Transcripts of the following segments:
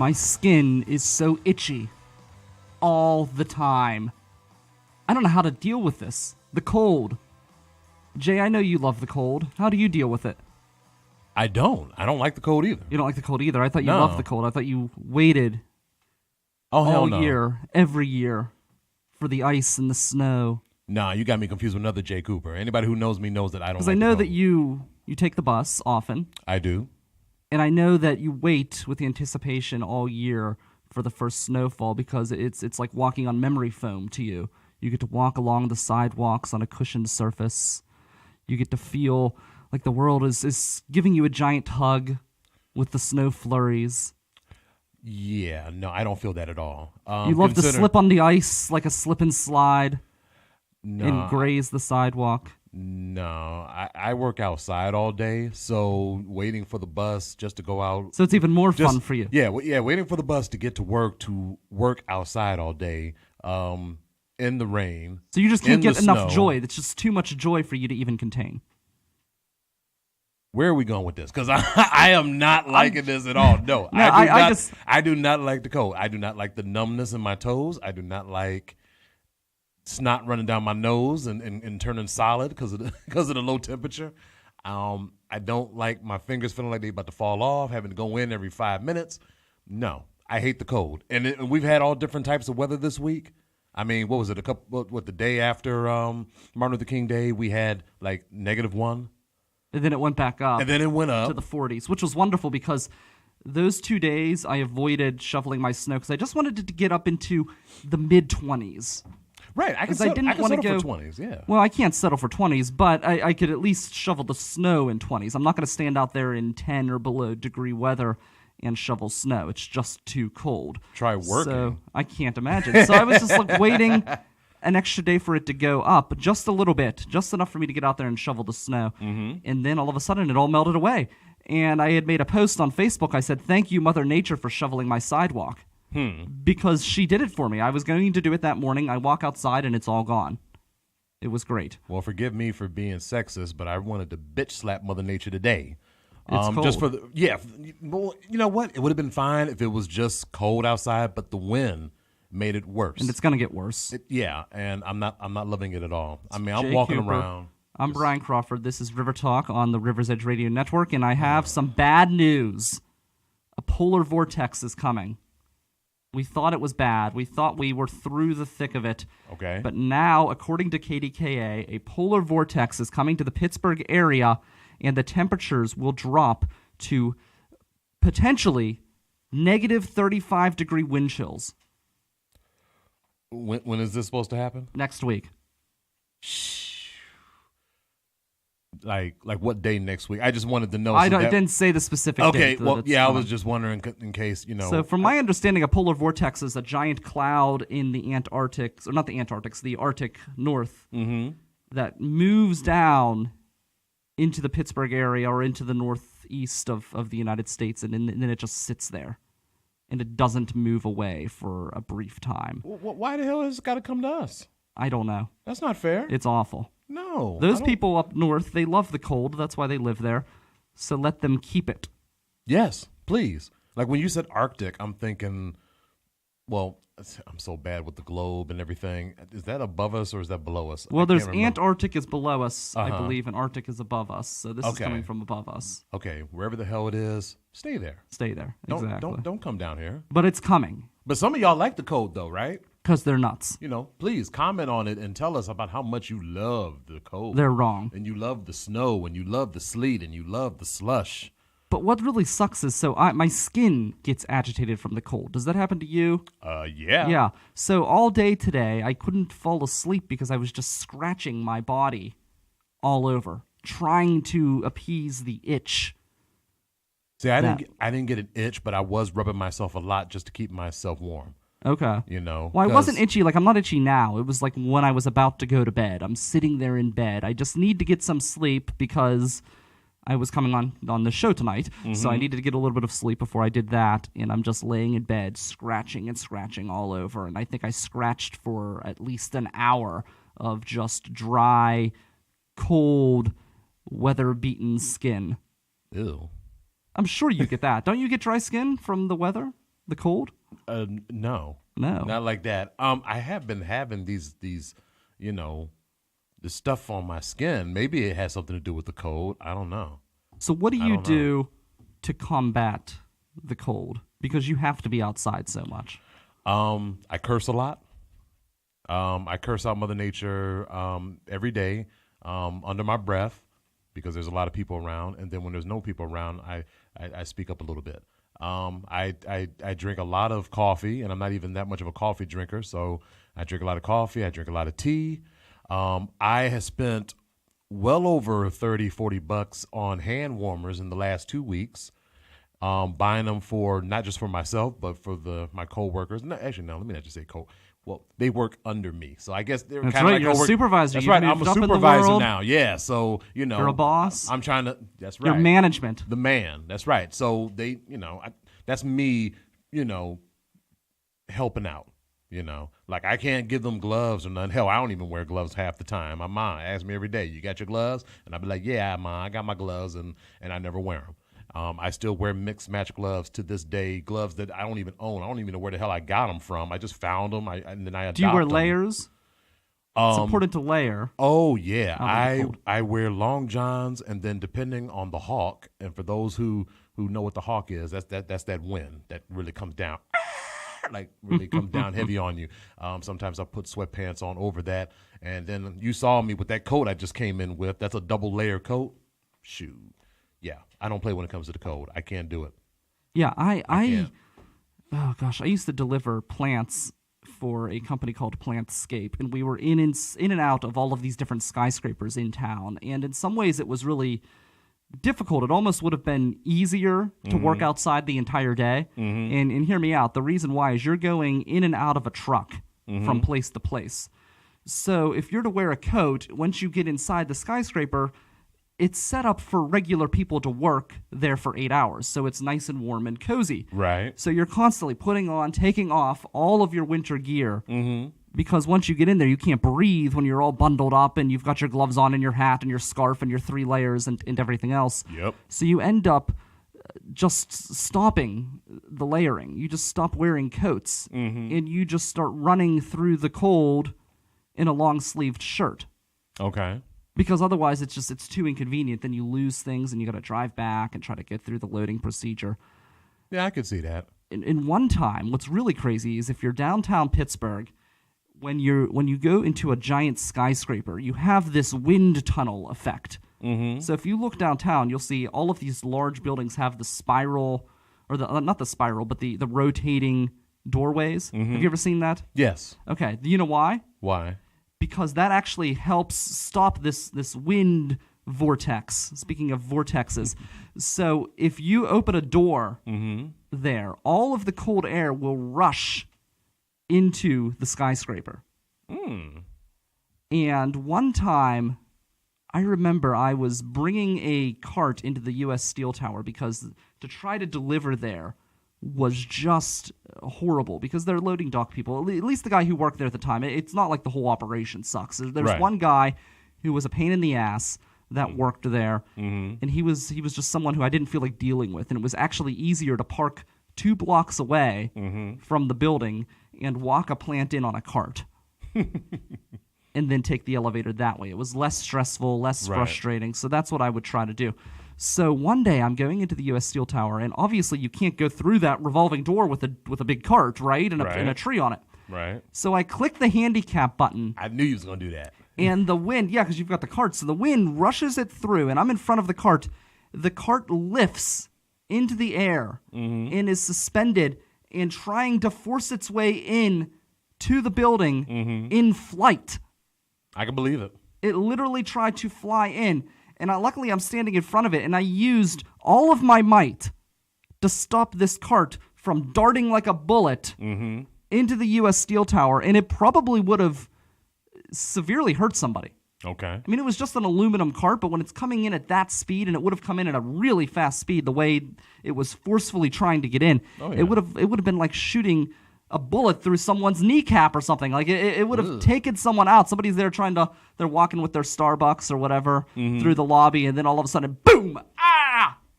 My skin is so itchy all the time. I don't know how to deal with this. The cold. Jay, I know you love the cold. How do you deal with it? I don't. I don't like the cold either. You don't like the cold either. I thought you No. loved the cold. I thought you waited Oh, hell all no. year, every year, for the ice and the snow. Nah, you got me confused with another Jaye Cooper. Anybody who knows me knows that I don't like Because I know the that cold. you take the bus often, I do. and I know that you wait with the anticipation all year for the first snowfall because it's like walking on memory foam to you. You get to walk along the sidewalks on a cushioned surface. You get to feel like the world is giving you a giant hug with the snow flurries. Yeah, no, I don't feel that at all. You love to slip on the ice like a slip and slide No, and graze the sidewalk. no, I work outside all day, so waiting for the bus just to go out. So it's even more fun for you. Yeah, waiting for the bus to get to work outside all day, in the rain. So you just can't in get the enough snow. joy. It's just too much joy for you to even contain. Where are we going with this? Because I am not liking this at all. No, I do not like the cold. I do not like the numbness in my toes. I do not like snot running down my nose and turning solid because of the low temperature. I don't like my fingers feeling like they're about to fall off, having to go in every 5 minutes. No, I hate the cold. And we've had all different types of weather this week. I mean, what was it? The day after Martin Luther King Day, we had like -1. And then it went back up. And then it went up to the 40s, which was wonderful because those 2 days I avoided shoveling my snow because I just wanted it to get up into the mid-20s. Right, I can I didn't want to go for 20s, yeah. Well, I can't settle for 20s, but I could at least shovel the snow in 20s. I'm not going to stand out there in 10 or below degree weather and shovel snow. It's just too cold. Try working. So I can't imagine. So I was just like waiting an extra day for it to go up just a little bit, just enough for me to get out there and shovel the snow. Mm-hmm. And then all of a sudden it all melted away. And I had made a post on Facebook. I said, "Thank you, Mother Nature, for shoveling my sidewalk." Because she did it for me. I was going to do it that morning. I walk outside and it's all gone. It was great. Well, forgive me for being sexist, but I wanted to bitch slap Mother Nature today. It's cold. Just for well, you know what? It would have been fine if it was just cold outside, but the wind made it worse. And it's going to get worse. And I'm not loving it at all. I mean, I'm Jaye walking Cooper. around. I'm Brian Crawford. This is River Talk on the River's Edge Radio Network, and I have some bad news. A polar vortex is coming. We thought it was bad. We thought we were through the thick of it. Okay. But now, according to KDKA, a polar vortex is coming to the Pittsburgh area, and the temperatures will drop to potentially -35-degree wind chills When is this supposed to happen? next week. Like what day next week? I just wanted to know. I didn't say the specific Okay, date. well, yeah, I was just wondering in case, you know. So, from my understanding, a polar vortex is a giant cloud in the Antarctic, or not the Antarctic, the Arctic North, that moves down into the Pittsburgh area or into the northeast of the United States, and then it just sits there. And it doesn't move away for a brief time. Why the hell has it got to come to us? I don't know. That's not fair. It's awful. No. Those people up north, they love the cold. That's why they live there. So let them keep it. Yes, please. Like when you said Arctic, I'm thinking, well, I'm so bad with the globe and everything. Is that above us or is that below us? Well, I there's can't remember. Antarctic is below us, I Uh-huh. believe, and Arctic is above us. So this is Okay. coming from above us. Okay, wherever the hell it is, stay there. Stay there. Don't Exactly. don't come down here. But it's coming But some of y'all like the cold though, right? because they're nuts. You know, please comment on it and tell us about how much you love the cold. They're wrong. And you love the snow, and you love the sleet, and you love the slush. But what really sucks is, my skin gets agitated from the cold. Does that happen to you? Yeah. Yeah. So all day today, I couldn't fall asleep because I was just scratching my body all over, trying to appease the itch. See, I didn't get an itch, but I was rubbing myself a lot just to keep myself warm. Okay. You know. Well, I wasn't 'cause- itchy. Like, I'm not itchy now. It was like when I was about to go to bed. I'm sitting there in bed. I just need to get some sleep because I was coming on the show tonight. So I needed to get a little bit of sleep before I did that. And I'm just laying in bed, scratching and scratching all over. And I think I scratched for at least an hour of just dry, cold, weather-beaten skin. Ew. I'm sure you get that. Don't you get dry skin from the weather? the cold? No, not like that. I have been having these, the stuff on my skin. Maybe it has something to do with the cold. I don't know. So what do you do to combat the cold? Because you have to be outside so much. I curse a lot. I curse out Mother Nature every day under my breath because there's a lot of people around. And then when there's no people around, I speak up a little bit. I drink a lot of coffee, and I'm not even that much of a coffee drinker. So I drink a lot of coffee. I drink a lot of tea. I have spent well over $30-$40 on hand warmers in the last 2 weeks, buying them for not just for myself, but for my coworkers. No, actually, no, let me not just say well, they work under me, so I guess they're kind of like you're a supervisor. That's right. I'm a supervisor now. Yeah, so you're a boss. I'm trying to. That's right. You're management. The man. That's right. So they, that's me. Helping out. Like I can't give them gloves or nothing. Hell, I don't even wear gloves half the time. My mom asks me every day, "You got your gloves?" And I'll be like, "Yeah, Mom, I got my gloves," and I never wear them. I still wear mixed match gloves to this day, gloves that I don't even own. I don't even know where the hell I got them from. I just found them, and then I adopted them. Do you wear layers? It's important to layer. Oh, yeah. I wear long johns, and then depending on the hawk, and for those who know what the hawk is, that's that wind that really comes down, like really comes down heavy on you. Sometimes I put sweatpants on over that, and then you saw me with that coat I just came in with. That's a double layer coat. Shoot. Yeah, I don't play when it comes to the cold. I can't do it. Yeah, I oh gosh, I used to deliver plants for a company called Plantscape, and we were in and out of all of these different skyscrapers in town, and in some ways it was really difficult. It almost would have been easier to work outside the entire day. And hear me out, the reason why is you're going in and out of a truck from place to place. So if you're to wear a coat, once you get inside the skyscraper, it's set up for regular people to work there for 8 hours, so it's nice and warm and cozy. Right. So you're constantly putting on, taking off all of your winter gear, because once you get in there, you can't breathe when you're all bundled up and you've got your gloves on and your hat and your scarf and your 3 layers and everything else. Yep. So you end up just stopping the layering. You just stop wearing coats, and you just start running through the cold in a long-sleeved shirt. Okay. Because otherwise it's too inconvenient. Then you lose things and you got to drive back and try to get through the loading procedure. Yeah, I could see that. In one time, what's really crazy is if you're downtown Pittsburgh, when you go into a giant skyscraper, you have this wind tunnel effect. So if you look downtown, you'll see all of these large buildings have the spiral, or not the spiral, but the rotating doorways. Have you ever seen that? Yes. Okay. Do you know why? Why? Because that actually helps stop this wind vortex. Speaking of vortexes. So if you open a door there, all of the cold air will rush into the skyscraper. And one time, I remember I was bringing a cart into the U.S. Steel Tower because to try to deliver there was just horrible because they're loading dock people. At least the guy who worked there at the time. It's not like the whole operation sucks. There's one guy who was a pain in the ass that worked there, and he was just someone who I didn't feel like dealing with, and it was actually easier to park 2 blocks away from the building and walk a plant in on a cart. And then take the elevator that way. It was less stressful, less frustrating, so that's what I would try to do. So one day I'm going into the U.S. Steel Tower, and obviously you can't go through that revolving door with a big cart, right? And a tree on it. Right. So I click the handicap button. I knew you was going to do that. And the wind, because you've got the cart, so the wind rushes it through, and I'm in front of the cart. The cart lifts into the air and is suspended and trying to force its way in to the building in flight. I can believe it. It literally tried to fly in. And luckily, I'm standing in front of it, and I used all of my might to stop this cart from darting like a bullet into the U.S. Steel Tower, and it probably would have severely hurt somebody. Okay. I mean, it was just an aluminum cart, but when it's coming in at that speed, and it would have come in at a really fast speed, the way it was forcefully trying to get in, it would have been like shooting a bullet through someone's kneecap or something. Like it would have taken someone out. Somebody's there they're walking with their Starbucks or whatever through the lobby, and then all of a sudden, boom,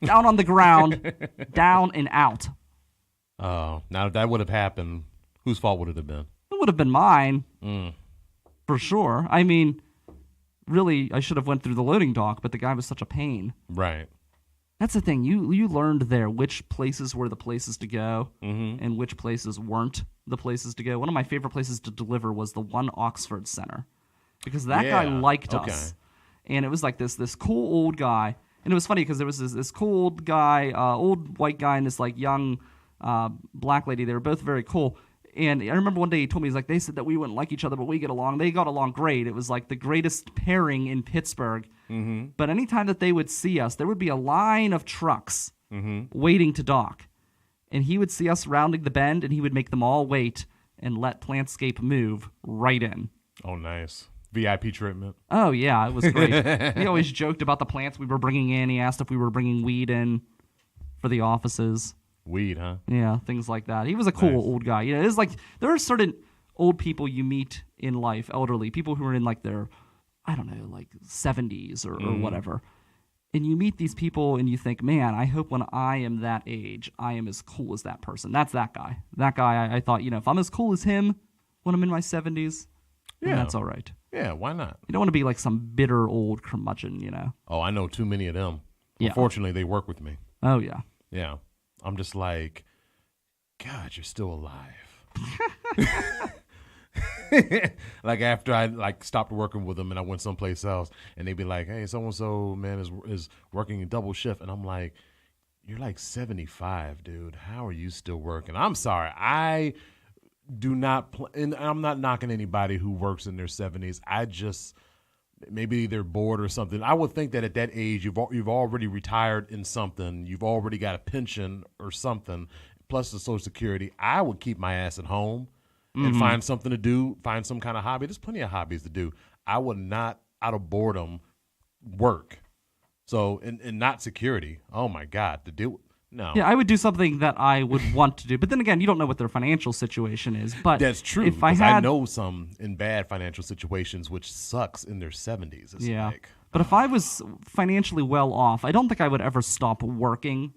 down on the ground, down and out. Now if that would have happened, whose fault would it have been? It would have been mine, for sure. I mean, really, I should have went through the loading dock, but the guy was such a pain. Right. That's the thing. You learned there which places were the places to go and which places weren't the places to go. One of my favorite places to deliver was the One Oxford Center because that guy liked us. And it was like this cool old guy. And it was funny because there was this cool old guy, old white guy, and this like young black lady. They were both very cool. And I remember one day he told me, he's like, they said that we wouldn't like each other, but we get along. They got along great. It was like the greatest pairing in Pittsburgh. But anytime that they would see us, there would be a line of trucks waiting to dock. And he would see us rounding the bend, and he would make them all wait and let Plantscape move right in. Oh, nice. VIP treatment. Oh, yeah, it was great. He always joked about the plants we were bringing in. He asked if we were bringing weed in for the offices. Weed, huh? Yeah, things like that. He was a cool old guy. You know, it's like there are certain old people you meet in life, elderly people who are in like their, I don't know, like 70s or whatever. And you meet these people and you think, man, I hope when I am that age, I am as cool as that person. That's that guy. That guy, I thought, if I'm as cool as him when I'm in my 70s, then that's all right. Yeah, why not? You don't want to be like some bitter old curmudgeon, Oh, I know too many of them. Yeah. Unfortunately, they work with me. Oh, yeah. Yeah. I'm just like, God, you're still alive. Like after I stopped working with them and I went someplace else and they'd be like, hey, so-and-so, man, is working a double shift. And I'm like, you're like 75, dude. How are you still working? I'm sorry. I do not, and I'm not knocking anybody who works in their 70s. I just, maybe they're bored or something. I would think that at that age, you've already retired in something. You've already got a pension or something, plus the Social Security. I would keep my ass at home and find something to do, find some kind of hobby. There's plenty of hobbies to do. I would not, out of boredom, work. So, and not security. Oh, my God. To do no. Yeah, I would do something that I would want to do. But then again, you don't know what their financial situation is. But that's true. If I know some in bad financial situations, which sucks in their 70s. It's but if I was financially well off, I don't think I would ever stop working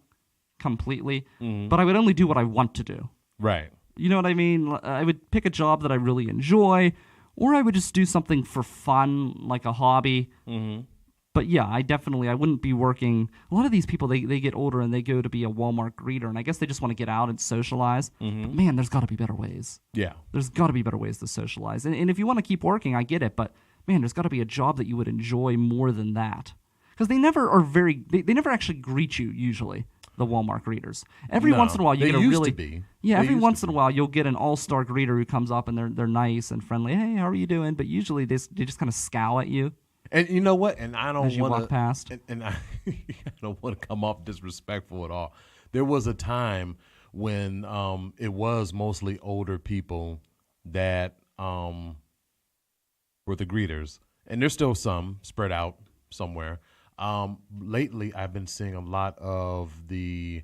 completely. But I would only do what I want to do. Right. You know what I mean? I would pick a job that I really enjoy, or I would just do something for fun, like a hobby. But yeah, I wouldn't be working. A lot of these people, they get older and they go to be a Walmart greeter, and I guess they just want to get out and socialize. But man, there's got to be better ways. Yeah. There's got to be better ways to socialize. And if you want to keep working, I get it, but man, there's got to be a job that you would enjoy more than that. Because they never are they never actually greet you, usually, the Walmart greeters. Every once in a while, you get a really... to be. Yeah, every once in a while, you'll get an all-star greeter who comes up and they're nice and friendly. Hey, how are you doing? But usually they just kind of scowl at you. And you know what? And I don't want to walk past. And I don't want to come off disrespectful at all. There was a time when it was mostly older people that were the greeters, and there's still some spread out somewhere. Lately, I've been seeing a lot of the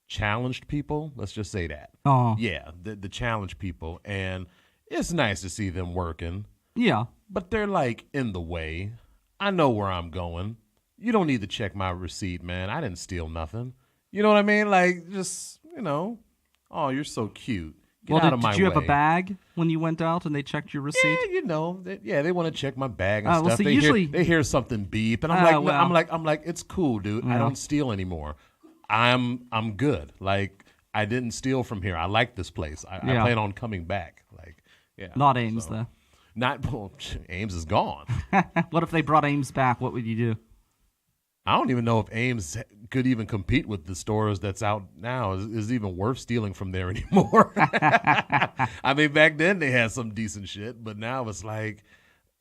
challenged people. Let's just say that. Oh, yeah, the challenged people, and it's nice to see them working. Yeah. But they're like in the way. I know where I'm going. You don't need to check my receipt, man. I didn't steal nothing. You know what I mean? Like, just, oh, you're so cute. Get out of my way. Did you have a bag when you went out and they checked your receipt? Yeah, they want to check my bag and stuff. So they hear something beep, and I'm like, it's cool, dude. Yeah. I don't steal anymore. I'm good. Like, I didn't steal from here. I like this place. I plan on coming back. Like, yeah. Not Ames, though. Ames is gone. What if they brought Ames back? What would you do? I don't even know if Ames could even compete with the stores that's out now. Is even worth stealing from there anymore. I mean, back then they had some decent shit, but now it's like,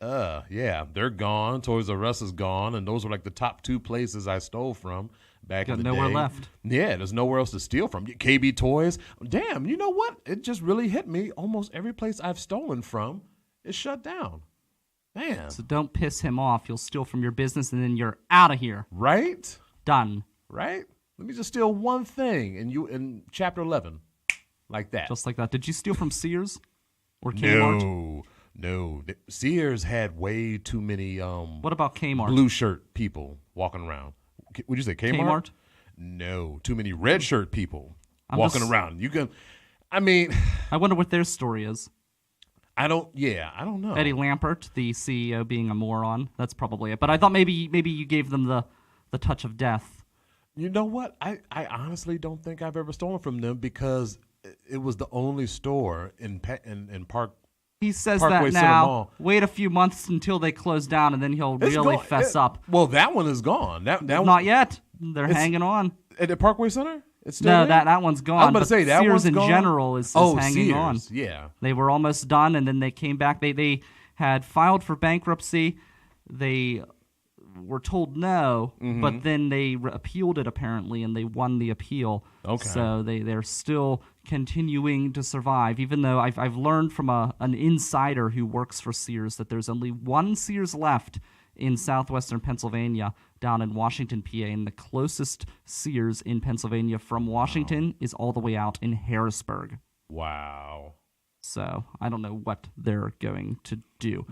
yeah, they're gone. Toys R Us is gone, and those were like the top two places I stole from back in the day. Got nowhere left. Yeah, there's nowhere else to steal from. KB Toys. Damn, you know what? It just really hit me. Almost every place I've stolen from is shut down. Man. So don't piss him off. You'll steal from your business and then you're out of here. Right? Done. Right? Let me just steal one thing in chapter 11. Like that. Just like that. Did you steal from Sears or Kmart? No. Sears had way too many what about Kmart? Blue shirt people walking around. Would you say Kmart? Kmart? No. Too many red shirt people walking around. You can, I mean. I wonder what their story is. I don't know. Eddie Lampert, the CEO, being a moron. That's probably it. But I thought maybe you gave them the touch of death. You know what? I honestly don't think I've ever stolen from them because it was the only store in Park. He says Parkway that Center now. Mall. Wait a few months until they close down, and then he'll really fess up. Well, that one is gone. That Not yet. They're hanging on. At the Parkway Center? It's still there? that one's gone. I was about to say, that Sears one's in gone? general is hanging Sears. on. Yeah. They were almost done, and then they came back. They had filed for bankruptcy. They were told no, but then they appealed it apparently, and they won the appeal. Okay. So they're still continuing to survive, even though I've learned from an insider who works for Sears that there's only one Sears left in southwestern Pennsylvania, down in Washington, PA, and the closest Sears in Pennsylvania from Washington is all the way out in Harrisburg. Wow. So I don't know what they're going to do.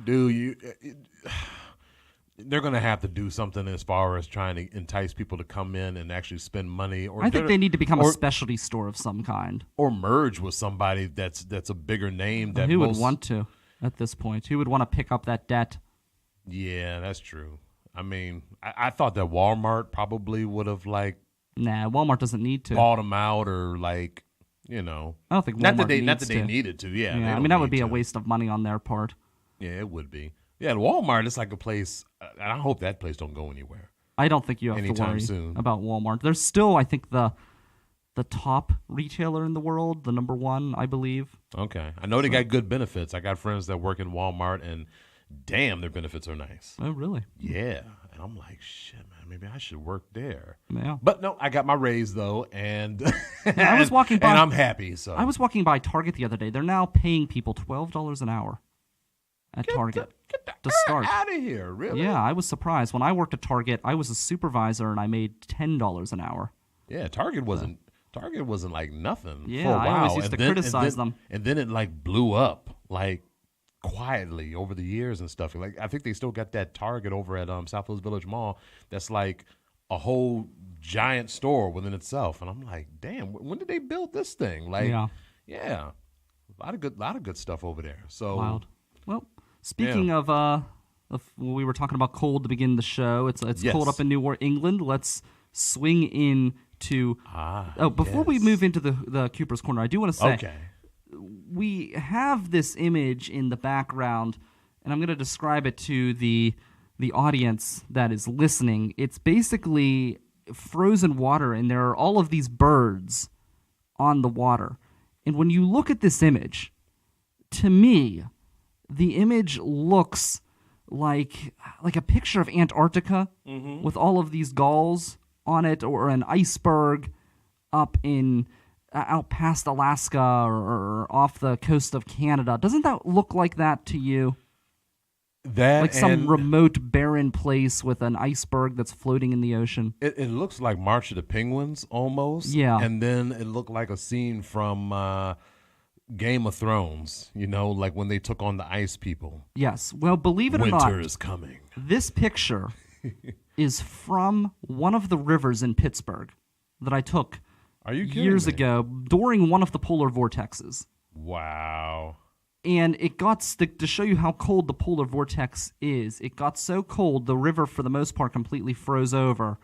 They're going to have to do something as far as trying to entice people to come in and actually spend money. I think they need to become a specialty store of some kind. Or merge with somebody that's a bigger name. Who would want to at this point? Who would want to pick up that debt? Yeah, that's true. I mean, I thought that Walmart probably would have Nah, Walmart doesn't need to. bought them out or I don't think Walmart not that they needed to. Yeah, I mean, that would be a waste of money on their part. Yeah, it would be. Yeah, Walmart is like a place, and I hope that place don't go anywhere. I don't think you have to worry soon about Walmart. There's still, I think, the top retailer in the world, the number one, I believe. Okay. I know they got good benefits. I got friends that work in Walmart, and damn, their benefits are nice. Oh, really? Yeah. And I'm like, shit, man, maybe I should work there. Yeah. But no, I got my raise, though, and I was walking by, and I'm happy. So I was walking by Target the other day. They're now paying people $12 an hour at Target to start. Out of here, really? Yeah, I was surprised. When I worked at Target, I was a supervisor, and I made $10 an hour. Yeah, Target wasn't like nothing yeah, for a while. I always used to criticize them. And then it blew up quietly over the years and stuff. I think they still got that Target over at South Hills Village Mall that's like a whole giant store within itself. And I'm like, damn, when did they build this thing? Yeah, a lot of good stuff over there. So wild. Well, speaking of we were talking about cold to begin the show. It's cold up in New England. Let's swing in to before we move into the Cooper's Corner, I do want to say we have this image in the background, and I'm going to describe it to the audience that is listening. It's basically frozen water, and there are all of these birds on the water. And when you look at this image, to me, the image looks like a picture of Antarctica with all of these gulls on it, or an iceberg up in out past Alaska or off the coast of Canada. Doesn't that look like that to you? That like some remote barren place with an iceberg that's floating in the ocean. It looks like March of the Penguins almost. Yeah. And then it looked like a scene from Game of Thrones, like when they took on the ice people. Yes. Well, believe it or not, winter is coming. This picture is from one of the rivers in Pittsburgh that I took years ago during one of the polar vortexes. Wow. And it got to show you how cold the polar vortex is. It got so cold, the river, for the most part, completely froze over.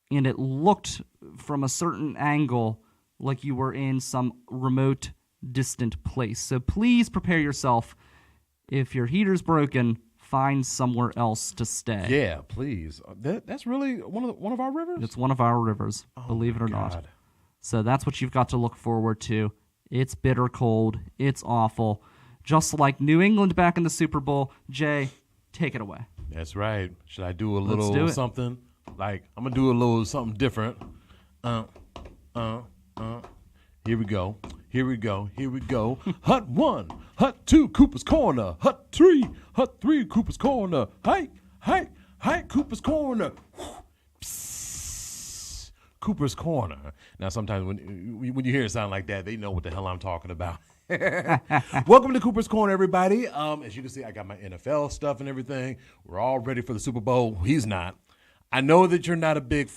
And it looked from a certain angle like you were in some remote, distant place. So please prepare yourself. If your heater's broken, find somewhere else to stay. Yeah, please. That's really one of our rivers? It's one of our rivers, believe it or not. So that's what you've got to look forward to. It's bitter cold. It's awful. Just like New England back in the Super Bowl. Jay, take it away. That's right. Should I do a little something? I'm going to do a little something different. Here we go. Hut 1, Hut 2, Cooper's Corner. Hut 3, Cooper's Corner. Hi, Cooper's Corner. Cooper's Corner. Now, sometimes when you hear it sound like that, they know what the hell I'm talking about. Welcome to Cooper's Corner, everybody. As you can see, I got my NFL stuff and everything. We're all ready for the Super Bowl. He's not. I know that you're not a big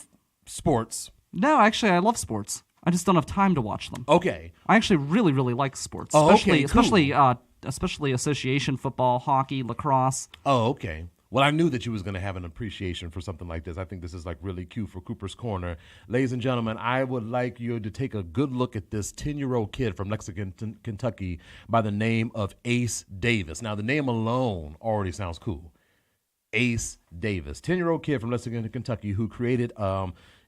sports. No, actually, I love sports. I just don't have time to watch them. Okay. I actually really, really like sports, especially association football, hockey, lacrosse. Oh, okay. Well, I knew that you was going to have an appreciation for something like this. I think this is like really cute for Cooper's Corner. Ladies and gentlemen, I would like you to take a good look at this 10-year-old kid from Lexington, Kentucky by the name of Ace Davis. Now, the name alone already sounds cool. Ace Davis, 10-year-old kid from Lexington, Kentucky, who created,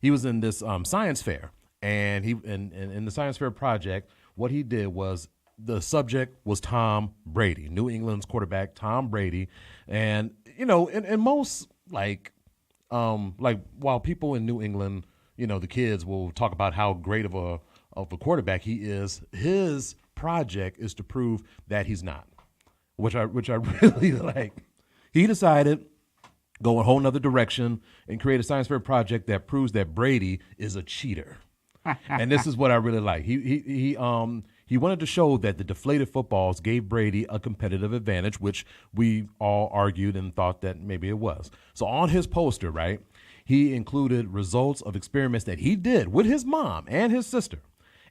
he was in this science fair. And he in the science fair project, what he did was the subject was Tom Brady, New England's quarterback, Tom Brady. And, in most, while people in New England, the kids will talk about how great of a quarterback he is, his project is to prove that he's not, which I really like. He decided go a whole nother direction and create a science fair project that proves that Brady is a cheater. And this is what I really like. He wanted to show that the deflated footballs gave Brady a competitive advantage, which we all argued and thought that maybe it was. So on his poster, right, he included results of experiments that he did with his mom and his sister.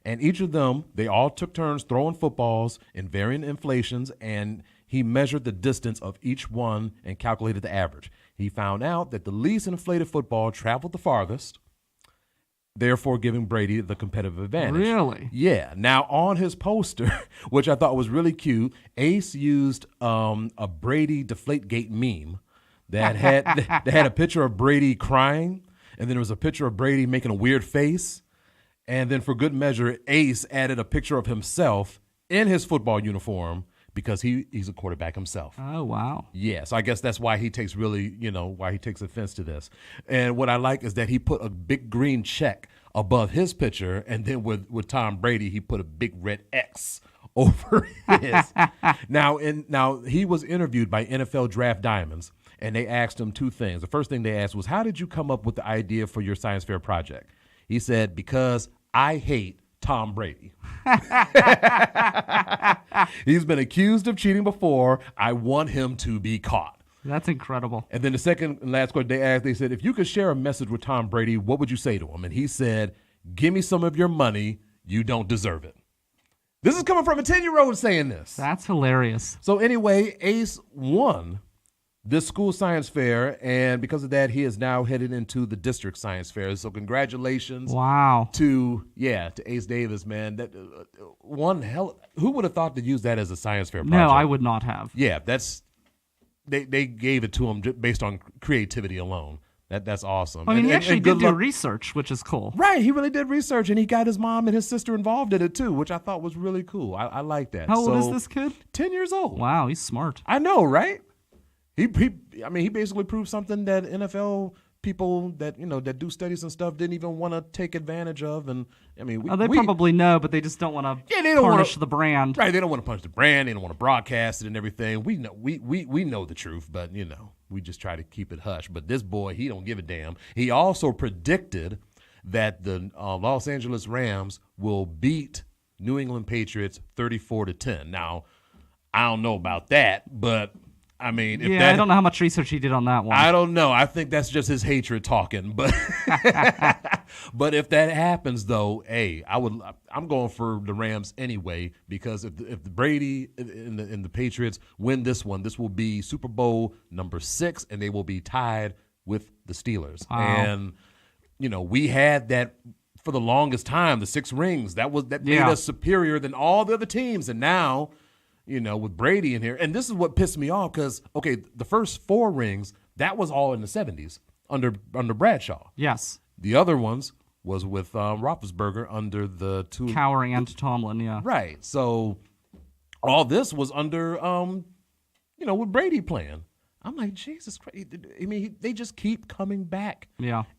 And each of them, they all took turns throwing footballs in varying inflations, and he measured the distance of each one and calculated the average. He found out that the least inflated football traveled the farthest, therefore giving Brady the competitive advantage. Really? Yeah. Now, on his poster, which I thought was really cute, Ace used a Brady Deflategate meme that had a picture of Brady crying, and then there was a picture of Brady making a weird face, and then for good measure, Ace added a picture of himself in his football uniform because he's a quarterback himself. Oh, wow. Yeah, so I guess that's why he takes why he takes offense to this. And what I like is that he put a big green check above his picture, and then with Tom Brady, he put a big red X over his. Now he was interviewed by NFL Draft Diamonds, and they asked him two things. The first thing they asked was, how did you come up with the idea for your science fair project? He said, because I hate Tom Brady. He's been accused of cheating before. I want him to be caught. That's incredible. And then the second and last question they said, if you could share a message with Tom Brady, what would you say to him? And he said, give me some of your money. You don't deserve it. This is coming from a 10-year-old saying this. That's hilarious. So anyway, Ace won this school science fair, and because of that, he is now headed into the district science fair. So congratulations! Wow. To Ace Davis, man. That who would have thought to use that as a science fair project? No, I would not have. Yeah, they gave it to him based on creativity alone. That's awesome. I mean, he actually did do research, which is cool. Right, he really did research, and he got his mom and his sister involved in it too, which I thought was really cool. I like that. How old is this kid? 10 years old. Wow, he's smart. I know, right? He basically proved something that NFL people that do studies and stuff didn't even want to take advantage of. And I mean, they probably know, but they just don't want to tarnish the brand. Right? They don't want to punish the brand. They don't want to broadcast it and everything. We know the truth, but we just try to keep it hush. But this boy, he don't give a damn. He also predicted that the Los Angeles Rams will beat New England Patriots 34-10. Now, I don't know about that, but I mean, I don't know how much research he did on that one. I don't know. I think that's just his hatred talking. But but if that happens, though, hey, I'm going for the Rams anyway, because if the Brady and the Patriots win this one, this will be Super Bowl number 6, and they will be tied with the Steelers. Wow. And we had that for the longest time, the 6 rings. That made us superior than all the other teams, and now, with Brady in here. And this is what pissed me off because, the first 4 rings, that was all in the 70s under Bradshaw. Yes. The other ones was with Roethlisberger under the 2. Cowering and Tomlin, yeah. Right. So all this was under, with Brady playing. I'm like, Jesus Christ. I mean, they just keep coming back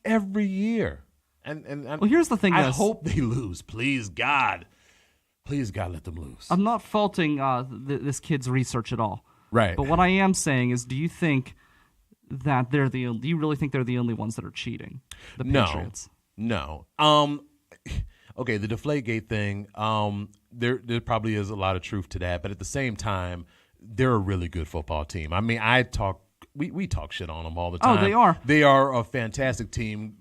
every year. And well, here's the thing. I hope they lose. Please, God. Please, God, let them lose. I'm not faulting this kid's research at all. Right. But what I am saying is, do you think that do you really think they're the only ones that are cheating? The Patriots? No. Okay, the Deflategate thing, there probably is a lot of truth to that. But at the same time, they're a really good football team. I mean, I talk we talk shit on them all the time. Oh, they are. They are a fantastic team.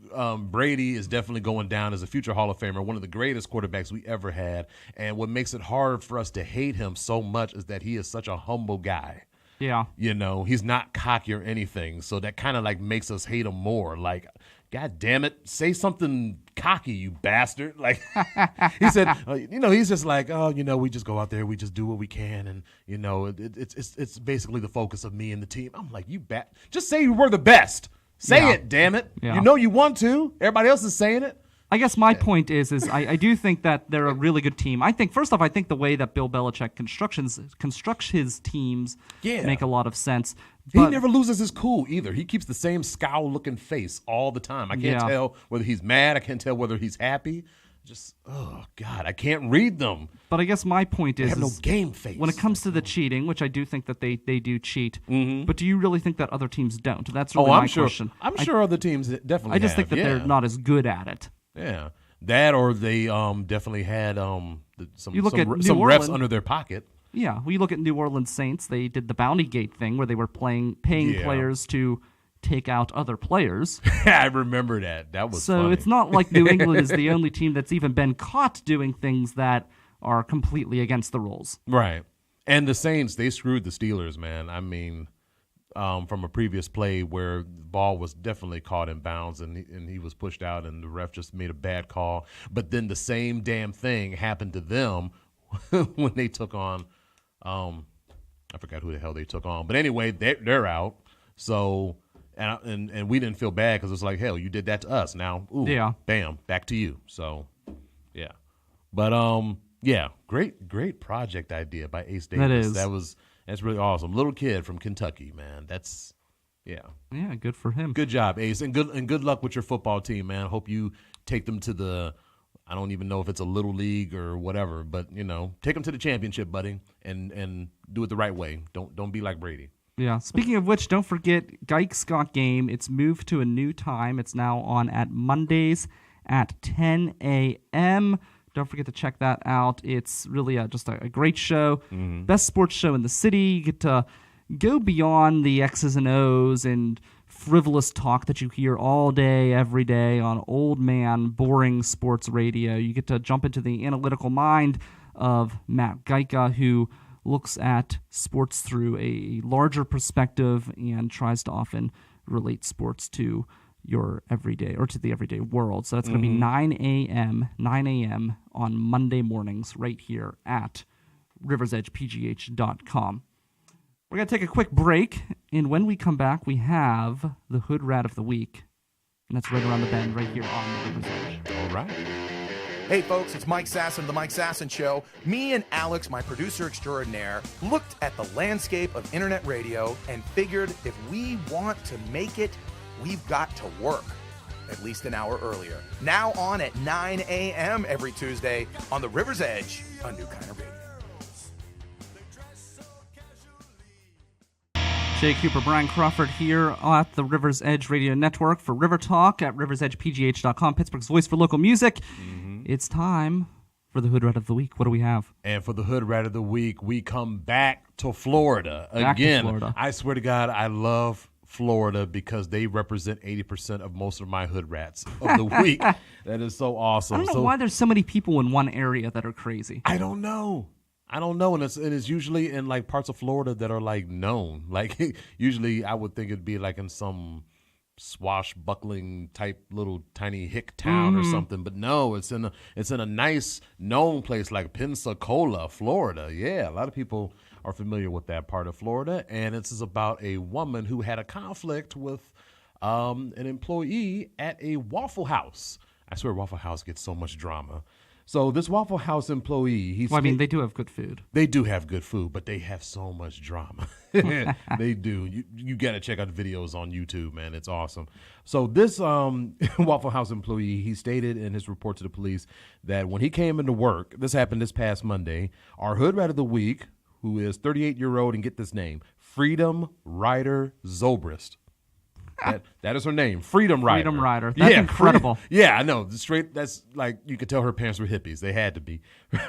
Brady is definitely going down as a future Hall of Famer, one of the greatest quarterbacks we ever had. And what makes it hard for us to hate him so much is that he is such a humble guy. Yeah. You know, he's not cocky or anything. So that kind of like makes us hate him more. Like, God damn it, say something cocky, you bastard. Like he said, he's just like, oh, we just go out there, we just do what we can. And, it's basically the focus of me and the team. I'm like, just say you were the best. Say it, damn it. Yeah. You want to. Everybody else is saying it. I guess my point is I do think that they're a really good team. I think, first off, the way that Bill Belichick constructs his teams make a lot of sense. He never loses his cool either. He keeps the same scowl-looking face all the time. I can't tell whether he's mad. I can't tell whether he's happy. Just, oh, God, I can't read them. But I guess my point is, they have no game face. When it comes to the cheating, which I do think that they do cheat, but do you really think that other teams don't? That's really my question. I'm sure other teams definitely I just think that they're not as good at it. Yeah, that or they definitely had some refs under their pocket. Yeah, we look at New Orleans Saints. They did the Bounty Gate thing where they were paying players to take out other players. I remember that. That was so. Funny. It's not like New England is the only team that's even been caught doing things that are completely against the rules. Right, and the Saints, they screwed the Steelers, man. I mean, from a previous play where the ball was definitely caught in bounds and he was pushed out and the ref just made a bad call. But then the same damn thing happened to them when they took on I forgot who the hell they took on. But anyway, they're out. So and we didn't feel bad because it's like, hell, you did that to us. Now, bam, back to you. So, yeah. But, great project idea by Ace Davis. That is. That's really awesome. Little kid from Kentucky, man. Yeah, good for him. Good job, Ace, and good luck with your football team, man. Hope you take them to I don't even know if it's a little league or whatever, but take them to the championship, buddy, and do it the right way. Don't be like Brady. Yeah. Speaking of which, don't forget Gike's Got Game. It's moved to a new time. It's now on at Mondays at 10 a.m. Don't forget to check that out. It's really just a great show. Mm-hmm. Best sports show in the city. You get to go beyond the X's and O's and frivolous talk that you hear all day, every day on old man, boring sports radio. You get to jump into the analytical mind of Matt Gajka, who looks at sports through a larger perspective and tries to often relate sports to your everyday or to the everyday world. So that's going to be 9 a.m. on Monday mornings right here at riversedgepgh.com. We're going to take a quick break, and when we come back, we have the Hood Rat of the Week, and that's right around the bend right here on the River's Edge. All right. Hey folks, it's Mike Sasson of The Mike Sasson Show. Me and Alex, my producer extraordinaire, looked at the landscape of internet radio and figured if we want to make it, we've got to work at least an hour earlier. Now on at 9 a.m. every Tuesday on the River's Edge, a new kind of radio. Jaye Cooper, Brian Crawford here at the River's Edge Radio Network for River Talk at riversedgepgh.com, Pittsburgh's voice for local music. It's time for the Hood Rat of the Week. What do we have? And for the Hood Rat of the Week, we come back to Florida. Again, to Florida. I swear to God, I love Florida because they represent 80% of most of my Hood Rats of the week. That is so awesome. I don't know why there's so many people in one area that are crazy. I don't know. And it's usually in like parts of Florida that are like known. Like usually I would think it'd be like in some swashbuckling type little tiny hick town or something, but no, it's in a nice known place like Pensacola, Florida. Yeah, a lot of people are familiar with that part of Florida, and this is about a woman who had a conflict with an employee at a Waffle House. I swear Waffle House gets so much drama. So this Waffle House employee, they do have good food. They do have good food, but they have so much drama. They do. You got to check out the videos on YouTube, man. It's awesome. So this Waffle House employee, he stated in his report to the police that when he came into work, this happened this past Monday, our Hood Rat of the Week, who is 38-year-old, and get this name, Freedom Rider Zobrist. That is her name, Freedom Rider. Freedom Rider. That's incredible. I know. That's like you could tell her parents were hippies. They had to be.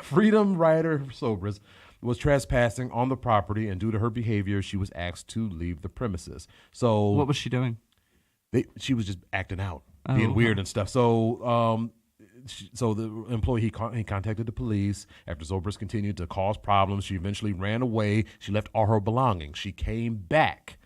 Freedom Rider Zobrist was trespassing on the property, and due to her behavior, she was asked to leave the premises. So what was she doing? She was just acting out, being weird and stuff. So so the employee, he contacted the police. After Zobrist continued to cause problems, she eventually ran away. She left all her belongings. She came back.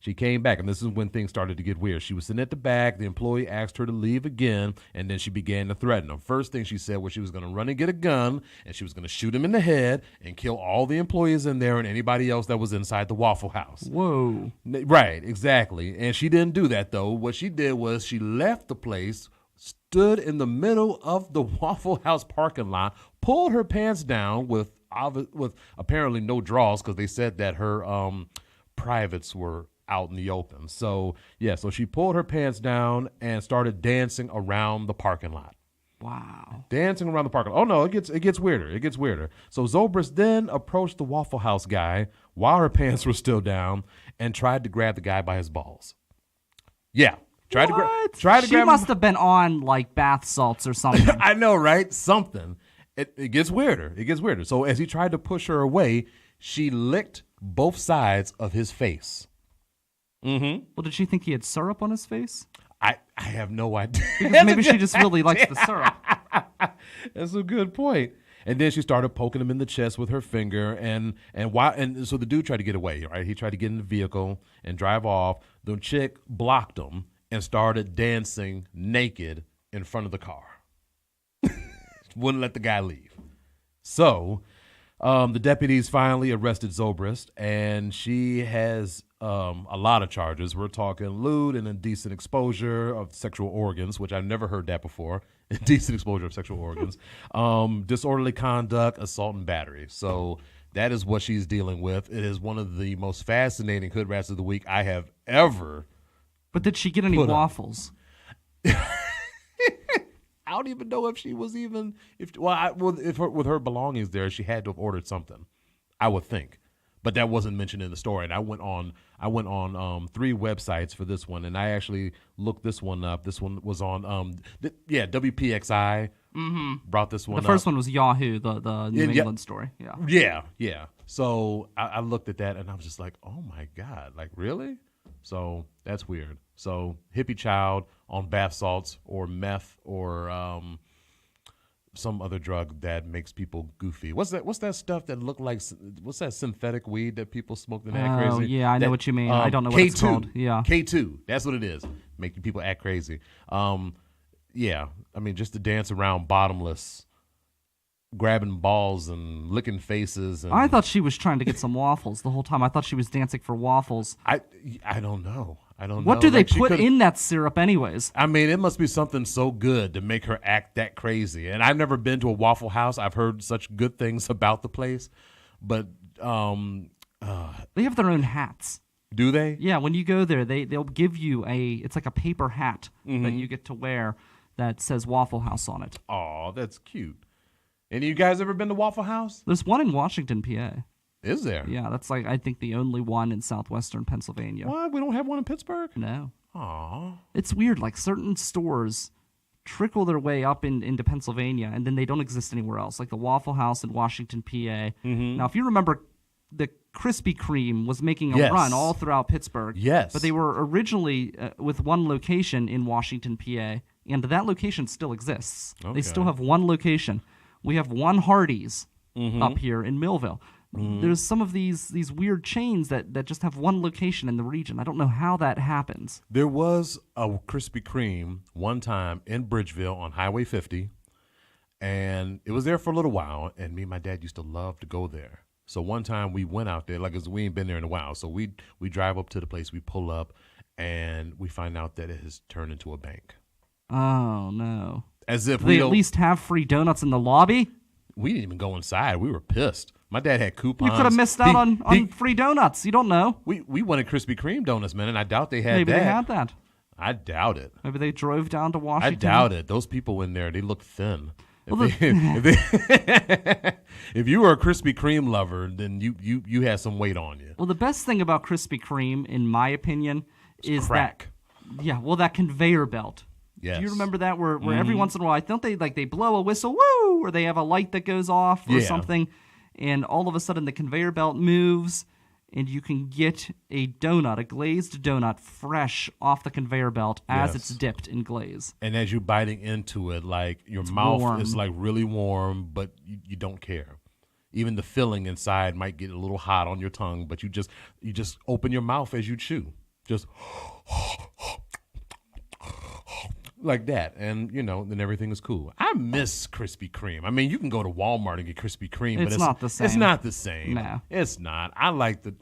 And this is when things started to get weird. She was sitting at the back. The employee asked her to leave again, and then she began to threaten him. First thing she said was she was going to run and get a gun, and she was going to shoot him in the head and kill all the employees in there and anybody else that was inside the Waffle House. Whoa. Right, exactly. And she didn't do that, though. What she did was she left the place, stood in the middle of the Waffle House parking lot, pulled her pants down with apparently no drawers because they said that her privates were out in the open. So she pulled her pants down and started dancing around the parking lot. Wow. Dancing around the parking lot. Oh no, it gets weirder. It gets weirder. So Zobrist then approached the Waffle House guy while her pants were still down and tried to grab the guy by his balls. Yeah. Tried to grab She must have been on like bath salts or something. I know, right? Something. It gets weirder. It gets weirder. So as he tried to push her away, she licked both sides of his face. Mm-hmm. Well, did she think he had syrup on his face? I have no idea. Because maybe she just really likes the syrup. That's a good point. And then she started poking him in the chest with her finger, and so the dude tried to get away. Right, he tried to get in the vehicle and drive off. The chick blocked him and started dancing naked in front of the car. Wouldn't let the guy leave. So the deputies finally arrested Zobrist, and she has a lot of charges. We're talking lewd and indecent exposure of sexual organs, which I've never heard that before. Indecent exposure of sexual organs. Disorderly conduct, assault, and battery. So that is what she's dealing with. It is one of the most fascinating Hood Rats of the Week I have ever. But did she get any waffles? I don't even know if she was even with her belongings there, she had to have ordered something, I would think, but that wasn't mentioned in the story. And I went on 3 websites for this one, and I actually looked this one up. This one was on WPXI. Mm-hmm. Brought this one. The first one was Yahoo, the New England story. Yeah. So I looked at that and I was just like, oh my God, like really? So that's weird. So hippie child on bath salts or meth or some other drug that makes people goofy. What's that stuff that looked like? What's that synthetic weed that people smoke and act crazy? Oh yeah, I know what you mean. I don't know what it's called. Yeah, K2. That's what it is. Making people act crazy. Yeah. I mean, just to dance around bottomless, grabbing balls and licking faces. And I thought she was trying to get some waffles the whole time. I thought she was dancing for waffles. I don't know. What do they put in that syrup anyways? I mean, it must be something so good to make her act that crazy. And I've never been to a Waffle House. I've heard such good things about the place. But they have their own hats. Do they? Yeah, when you go there, they'll give you it's like a paper hat that you get to wear that says Waffle House on it. Oh, that's cute. Any of you guys ever been to Waffle House? There's one in Washington, PA. Is there? Yeah, that's like, I think, the only one in southwestern Pennsylvania. What? We don't have one in Pittsburgh? No. Aw. It's weird. Like, certain stores trickle their way up into Pennsylvania, and then they don't exist anywhere else. Like the Waffle House in Washington, PA. Mm-hmm. Now, if you remember, the Krispy Kreme was making a run all throughout Pittsburgh. Yes. But they were originally with one location in Washington, PA, and that location still exists. Okay. They still have one location. We have one Hardee's up here in Millville. There's some of these weird chains that just have one location in the region. I don't know how that happens. There was a Krispy Kreme one time in Bridgeville on Highway 50, and it was there for a little while, and me and my dad used to love to go there. So one time we went out there, we ain't been there in a while, so we drive up to the place, we pull up, and we find out that it has turned into a bank. Oh, no. As if they at least have free donuts in the lobby? We didn't even go inside. We were pissed. My dad had coupons. You could have missed out on free donuts. You don't know. We wanted Krispy Kreme donuts, man, and I doubt they had that. Maybe they had that. I doubt it. Maybe they drove down to Washington. I doubt it. Those people in there, they look thin. If you were a Krispy Kreme lover, then you had some weight on you. Well, the best thing about Krispy Kreme, in my opinion, is crack. That conveyor belt. Yes. Do you remember that where every once in a while, I think they blow a whistle, woo, or they have a light that goes off or something, and all of a sudden the conveyor belt moves, and you can get a donut, a glazed donut, fresh off the conveyor belt as it's dipped in glaze. And as you're biting into it, like your mouth warm. is like really warm, but you don't care. Even the filling inside might get a little hot on your tongue, but you just open your mouth as you chew, just like that, and then everything is cool. I miss Krispy Kreme. I mean, you can go to Walmart and get Krispy Kreme, but it's not the same. It's not the same. No, it's not. I like the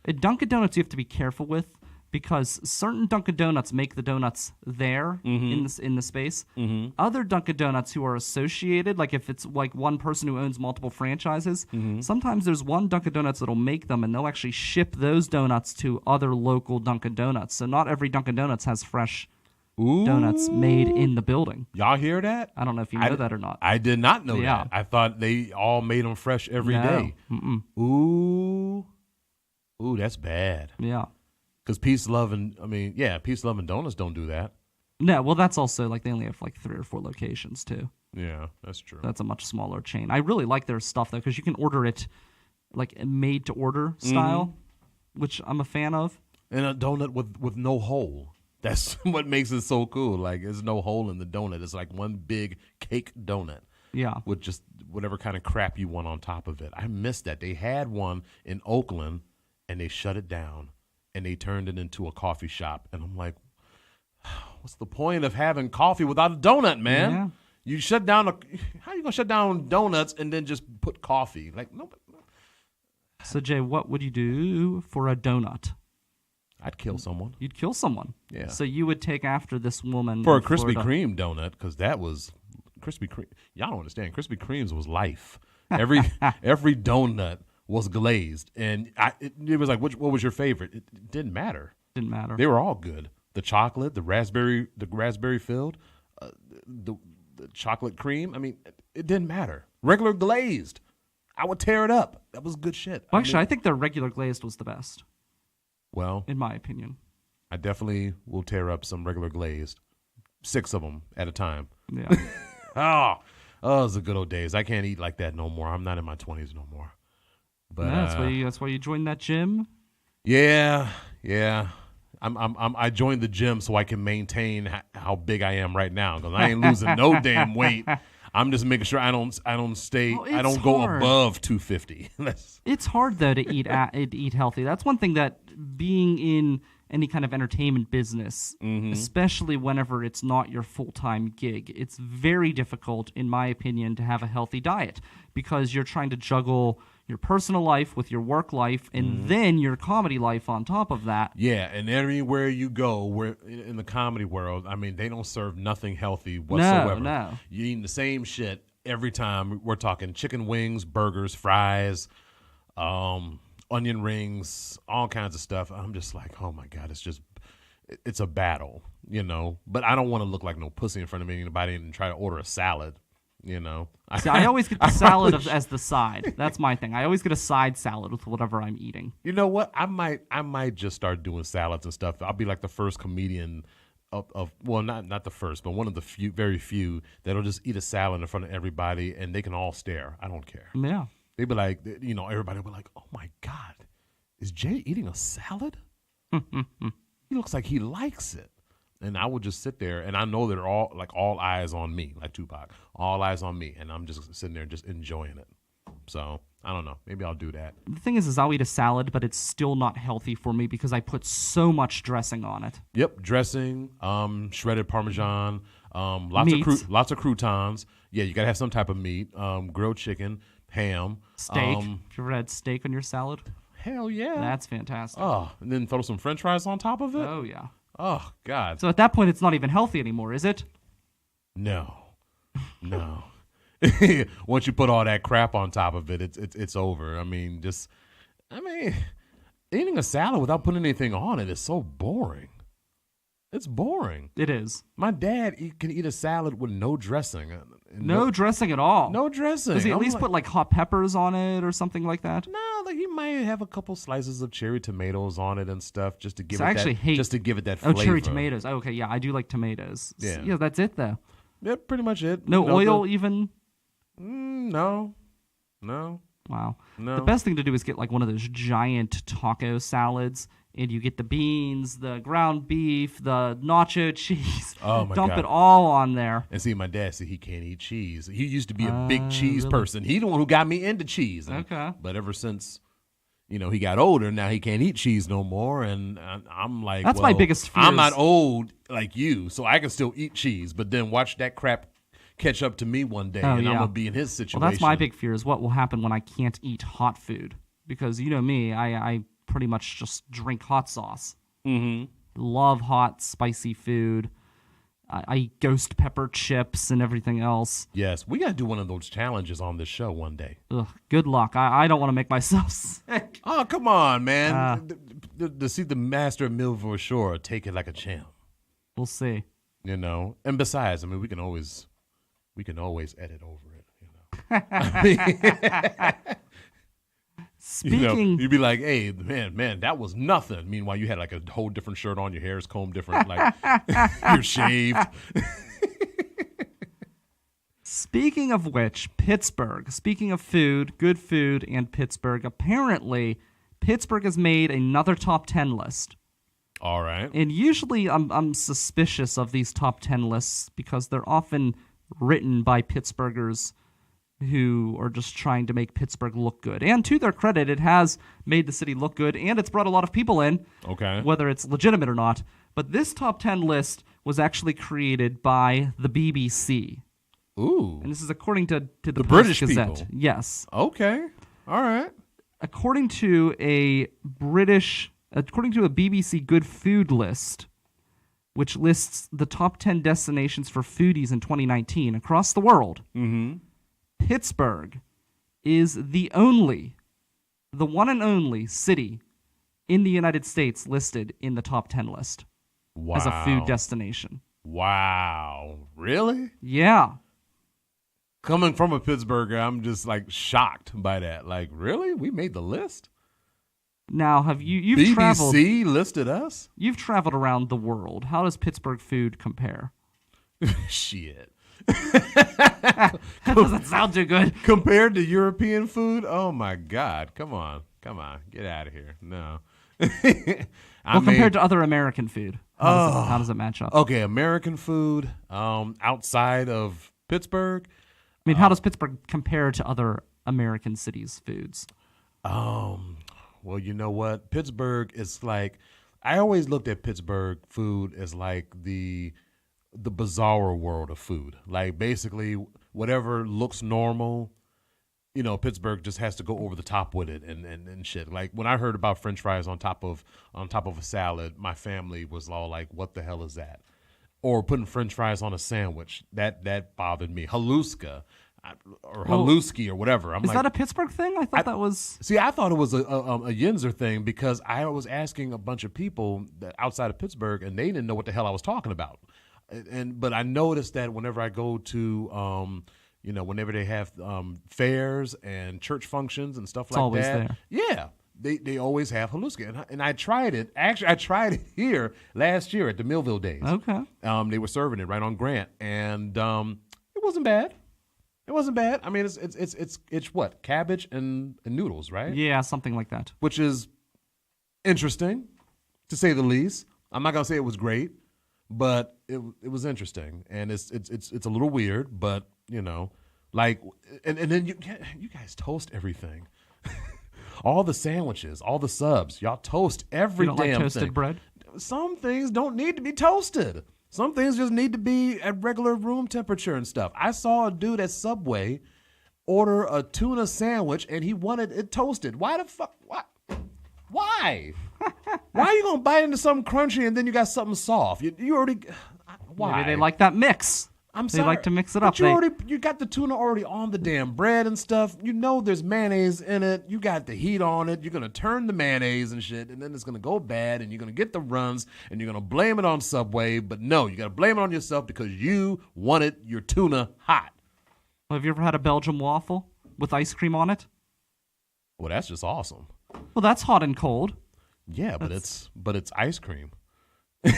At Dunkin' Donuts, you have to be careful with, because certain Dunkin' Donuts make the donuts there in the space. Mm-hmm. Other Dunkin' Donuts who are associated, like if it's like one person who owns multiple franchises, sometimes there's one Dunkin' Donuts that'll make them, and they'll actually ship those donuts to other local Dunkin' Donuts. So not every Dunkin' Donuts has fresh donuts made in the building. Y'all hear that? I don't know if you know that or not. I did not know that. I thought they all made them fresh every day. Mm-mm. Ooh, that's bad. Yeah. Because Peace, Love, and Donuts don't do that. No, well, that's also like they only have like 3 or 4 locations too. Yeah, that's true. That's a much smaller chain. I really like their stuff though, because you can order it like made to order style, which I'm a fan of. And a donut with no hole. That's what makes it so cool. Like, there's no hole in the donut. It's like one big cake donut. Yeah. With just whatever kind of crap you want on top of it. I missed that. They had one in Oakland, and they shut it down, and they turned it into a coffee shop. And I'm like, what's the point of having coffee without a donut, man? Yeah. You shut down how are you going to shut down donuts and then just put coffee? Like, no. So, Jay, what would you do for a donut? I'd kill someone. You'd kill someone. Yeah. So you would take after this woman for a in Krispy Florida. Kreme donut, because that was Krispy Kreme. Y'all don't understand. Krispy Kremes was life. Every donut was glazed, and it was like, what was your favorite? It didn't matter. Didn't matter. They were all good. The chocolate, the raspberry filled, the chocolate cream. I mean, it didn't matter. Regular glazed, I would tear it up. That was good shit. Well, actually, I think the regular glazed was the best. Well, in my opinion, I definitely will tear up some regular glazed, 6 of them at a time. Yeah. Oh, those are good old days. I can't eat like that no more. I'm not in my 20s no more. But yeah, that's why you joined that gym. Yeah. I joined the gym so I can maintain how big I am right now, because I ain't losing no damn weight. I'm just making sure I don't stay. I don't go above 250. It's hard though to eat healthy. That's one thing that being in any kind of entertainment business, especially whenever it's not your full-time gig, it's very difficult, in my opinion, to have a healthy diet, because you're trying to juggle your personal life with your work life and then your comedy life on top of that. Yeah, and everywhere you go, in the comedy world, I mean, they don't serve nothing healthy whatsoever. No. You're eating the same shit every time. We're talking chicken wings, burgers, fries, onion rings, all kinds of stuff. I'm just like, oh my God, it's a battle, But I don't want to look like no pussy in front of anybody and try to order a salad. See, I always get the salad as the side. That's my thing. I always get a side salad with whatever I'm eating. You know what? I might just start doing salads and stuff. I'll be like the first comedian of well, not the first, but one of the very few that'll just eat a salad in front of everybody, and they can all stare. I don't care. Yeah. They'd be like, everybody will be like, oh my God, is Jay eating a salad? He looks like he likes it. And I would just sit there, and I know they're all eyes on me, like Tupac, all eyes on me, and I'm just sitting there just enjoying it. So I don't know, maybe I'll do that. The thing is I'll eat a salad, but it's still not healthy for me because I put so much dressing on it. Yep, dressing, shredded Parmesan, lots of croutons. Yeah, you gotta have some type of meat, grilled chicken, ham, steak. Have you ever had steak on your salad? Hell yeah, that's fantastic. Oh, and then throw some French fries on top of it. Oh yeah. Oh, God. So at that point, it's not even healthy anymore, is it? No. Once you put all that crap on top of it, it's over. I mean, eating a salad without putting anything on it is so boring. It's boring. It is. My dad can eat a salad with no dressing. No dressing at all. No dressing. Does he at least put like hot peppers on it or something like that? No, like he might have a couple slices of cherry tomatoes on it and stuff just to give it that flavor. Oh, cherry tomatoes. Oh, okay, yeah, I do like tomatoes. Yeah, that's it though. Yeah, pretty much it. No oil even? No. Wow. No. The best thing to do is get like one of those giant taco salads, and you get the beans, the ground beef, the nacho cheese. Oh my Dump God. it all on there. And see, my dad said he can't eat cheese. He used to be a big cheese person. He's the one who got me into cheese. Okay. But ever since, he got older, now he can't eat cheese no more. And I'm like, That's my biggest fear. I'm not old like you, so I can still eat cheese. But then watch that crap catch up to me one day, and I'm going to be in his situation. Well, that's my big fear is what will happen when I can't eat hot food. Because you know me, I pretty much just drink hot sauce. Mm-hmm. Love hot, spicy food. I eat ghost pepper chips and everything else. Yes, we got to do one of those challenges on this show one day. Ugh, good luck. I don't want to make myself sick. Oh, come on, man. To see the master of Millville Shore take it like a champ. We'll see. And besides, I mean, we can always edit over it. Speaking, you'd be like, "Hey, man, that was nothing." Meanwhile, you had like a whole different shirt on, your hair's combed different, like you're shaved. Speaking of which, Pittsburgh. Speaking of food, good food, and Pittsburgh. Apparently, Pittsburgh has made another top 10 list. All right. And usually, I'm suspicious of these top 10 lists because they're often written by Pittsburghers who are just trying to make Pittsburgh look good. And to their credit, it has made the city look good, and it's brought a lot of people in, whether it's legitimate or not. But this top 10 list was actually created by the BBC. Ooh. And this is according to the British Gazette. people. Yes. Okay. All right. According to a BBC Good Food list, which lists the top 10 destinations for foodies in 2019 across the world, Pittsburgh is the one and only city in the United States listed in the top 10 list as a food destination. Wow. Really? Yeah. Coming from a Pittsburgher, I'm just like shocked by that. Like, really? We made the list? Now, you've BBC traveled? BBC listed us? You've traveled around the world. How does Pittsburgh food compare? Shit. That doesn't sound too good. Compared to European food? Oh my God. Come on. Get out of here. No. Compared to other American food, how does it match up? Okay, American food outside of Pittsburgh. I mean, how does Pittsburgh compare to other American cities' foods? Well, you know what? Pittsburgh is like, I always looked at Pittsburgh food as like the bizarre world of food. Like basically whatever looks normal, Pittsburgh just has to go over the top with it and shit. Like when I heard about French fries on top of a salad, my family was all like, "What the hell is that?" Or putting French fries on a sandwich. That bothered me. Haluska or haluski or whatever. Is that a Pittsburgh thing? I thought that was. See, I thought it was a Yinzer thing because I was asking a bunch of people that outside of Pittsburgh and they didn't know what the hell I was talking about. But I noticed that whenever I go to, whenever they have fairs and church functions and stuff like always that, there. they always have haluska. And I tried it. Actually, I tried it here last year at the Millville Days. Okay. They were serving it right on Grant, and it wasn't bad. It wasn't bad. I mean, it's what, cabbage and noodles, right? Yeah, something like that. Which is interesting, to say the least. I'm not gonna say it was great. But it was interesting, and it's a little weird, but like, and then you guys toast everything, all the sandwiches, all the subs, y'all toast every you don't damn like toasted thing. bread? Some things don't need to be toasted. Some things just need to be at regular room temperature and stuff. I saw a dude at Subway order a tuna sandwich, and he wanted it toasted. Why the fuck? What? Why? Why are you gonna bite into something crunchy and then you got something soft? You already. Why? Maybe they like that mix. They like to mix it up. You got the tuna already on the damn bread and stuff. There's mayonnaise in it. You got the heat on it. You're gonna turn the mayonnaise and shit, and then it's gonna go bad, and you're gonna get the runs, and you're gonna blame it on Subway. But no, you gotta blame it on yourself because you wanted your tuna hot. Well, have you ever had a Belgian waffle with ice cream on it? Well, that's just awesome. Well, that's hot and cold. Yeah, but it's ice cream.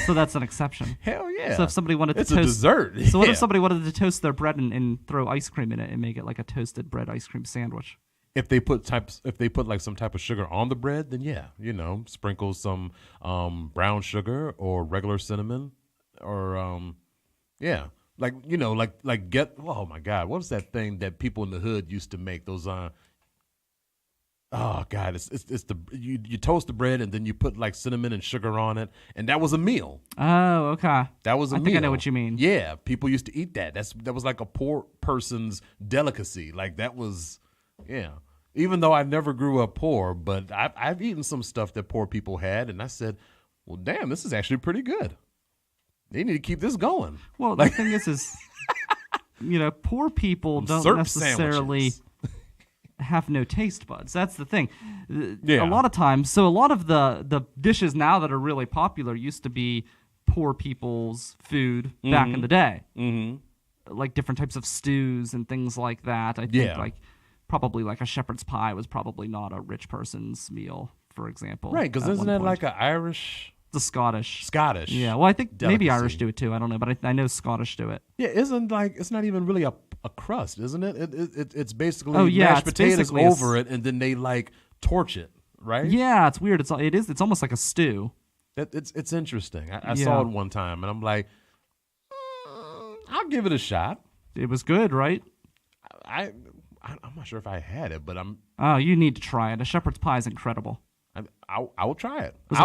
So that's an exception. Hell yeah. So if somebody wanted to it's toast a dessert. So what if somebody wanted to toast their bread and throw ice cream in it and make it like a toasted bread ice cream sandwich? If they put like some type of sugar on the bread, then yeah, sprinkle some brown sugar or regular cinnamon, or yeah, get. Oh my God, what was that thing that people in the hood used to make? Those oh God, it's you toast the bread and then you put like cinnamon and sugar on it, and that was a meal. Oh, okay. That was a meal. I think I know what you mean. Yeah, people used to eat that. That was like a poor person's delicacy. Like that was, yeah. Even though I never grew up poor, but I've eaten some stuff that poor people had, and I said, well, damn, this is actually pretty good. They need to keep this going. Well, the thing is, poor people don't necessarily have no taste buds. That's the thing. Yeah. A lot of times, so a lot of the dishes now that are really popular used to be poor people's food back in the day. Mm-hmm. Like different types of stews and things like that. I think probably like a shepherd's pie was probably not a rich person's meal, for example. Right, because isn't that like an Irish? The Scottish. Yeah, well, I think delicacy. Maybe Irish do it too. I don't know, but I know Scottish do it. Yeah, it's not even really a crust, isn't it? It's basically it's mashed potatoes over it, and then they like torch it, right? Yeah, it's weird. It's almost like a stew. It's interesting. I saw it one time, and I'm like, I'll give it a shot. It was good, right? I'm not sure if I had it, but Oh, you need to try it. A shepherd's pie is incredible. I will try it. There's